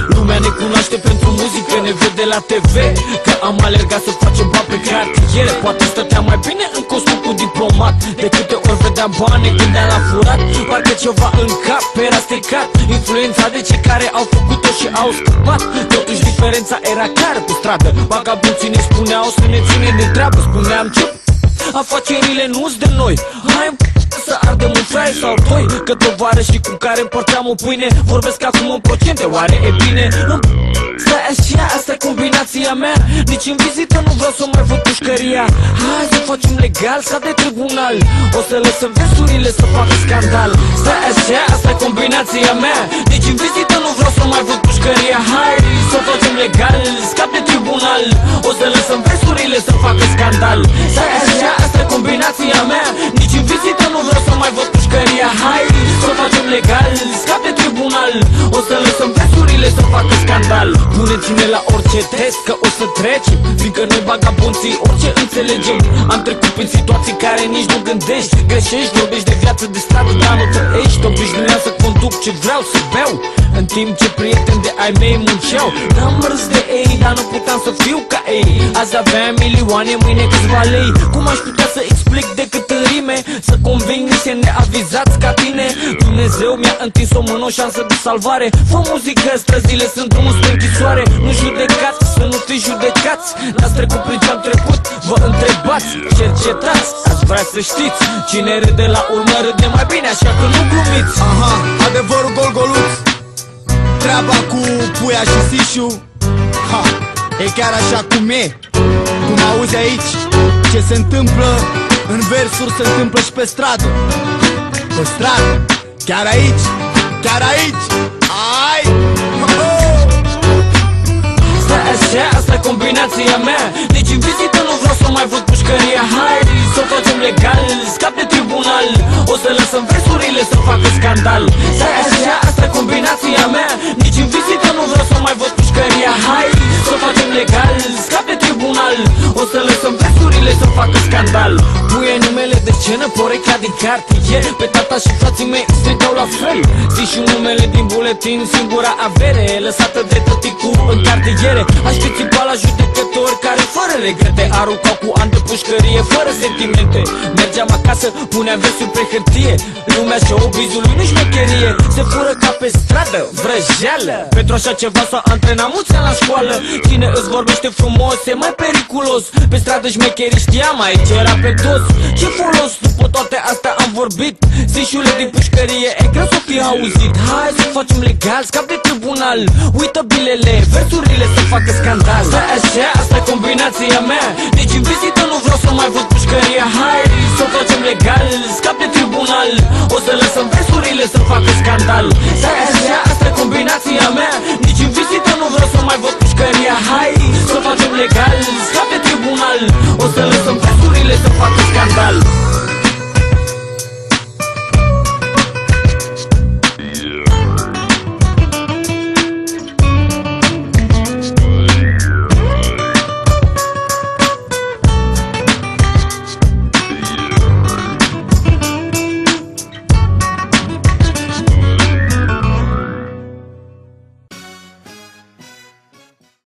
Lumea ne cunoaște pentru muzică, ne vede la TV, că am alergat să facem bani pe cartiere. Poate stăteam mai bine în costum cu diplomat, de câte ori vedeam bani ne gândeam la furat. Parcă ceva în cap era stricat, influența de cei care au făcut-o și au scăpat. Totuși diferența era clară pe stradă, vagabonții ne spuneau să ne ținem de treabă. Spuneam ce afacerile nu-s de noi, hai să ardem un fraier sau doi, că tovarășii cu care împărțeam o pâine vorbesc acum în procente, oare e bine? Stai așa, asta e combinația mea, nici în vizită nu vreau să mai văd pușcăria. Hai să facem legal, ca de tribunal, o să lăsăm versurile să facă scandal. Stai așa, asta e combinația mea, nici în vizită nu vreau să mai văd pușcăria. Hai să facem legal, scap de tribunal, o să lăsăm versurile să facă scandal. Stai așa, asta e combinația mea, nici în vizită nu vreau să mai văd pușcăria. Hai să facem legal, scap de tribunal, o să lăsăm versurile să facă scandal. Puneți-ne la orice test, că o să trecem, fiindcă noi vagabonții orice înțelegem. Am trecut prin situații care nici nu gândești, greșești, vorbești de viață de stradă, dar nu trăiești. Obișnuiam să conduc ce vreau să beau, în timp ce prieteni de ai mei munceau. N-am râs de ei, dar nu puteam să fiu ca ei. Azi aveam milioane, mâine câțiva lei. Cum aș putea să explic decât în rime, să conving niște neavizați ca tine? Dumnezeu mi-a întins o mână, o șansă de salvare. Fă muzică, străzile sunt drumul spre închisoare. Nu judecați, să nu fiți judecați. N-ați trecut prin ce-am trecut, vă întrebați, cercetați. Aș vrea să știți, cine râde la urmă râde mai bine, așa că nu glumiți. Aha, adevărul golgoluț, treaba cu Puia și Sișu, ha, e chiar așa cum e. Cum auzi aici, ce se întâmplă în versuri se întâmplă și pe stradă. Pe stradă, chiar aici, chiar aici. Ai! Stai așa, asta e combinația mea, nici în vizită nu vreau să mai văd pușcăria. Hai să o facem legal, scap de tribunal, o să lăsăm versurile să facă scandal. Stai așa, asta e combinația mea, nici în vizită nu vreau să mai văd pușcăria. Hai să o facem legal, scap de tribunal, o să lăsăm versurile să facă scandal. Puie numele de scenă, porecla din cartier, pe tata și frații mei strigau la fel. Zi și numele din buletin, singura avere lăsată de tăticu în cartiere. Aș fi țipat la judecători care fără regrete aruncau cu ani de pușcărie, fără sentimente. Mergeam acasă, puneam versuri pe hârtie, lumea showbizului nu șmecherie. Se fură ca pe stradă, vrăjeală, pentru așa ceva s-a antrenat mulți ani la școală. Cine îți vorbește frumos e mai periculos, pe stradă șmecherii știam, aici era pe dos. Ce folos, după toate astea am vorbit, zișule din pușcărie e greu să fie auzit. Hai să facem legal, scap de tribunal, uită bilele, versurile să facă scandal. Stai așa, asta e combinația mea, nici în vizită nu vreau să mai văd pușcăria. Hai să facem legal, scap de tribunal, o să lăsăm versurile să facă scandal. Stai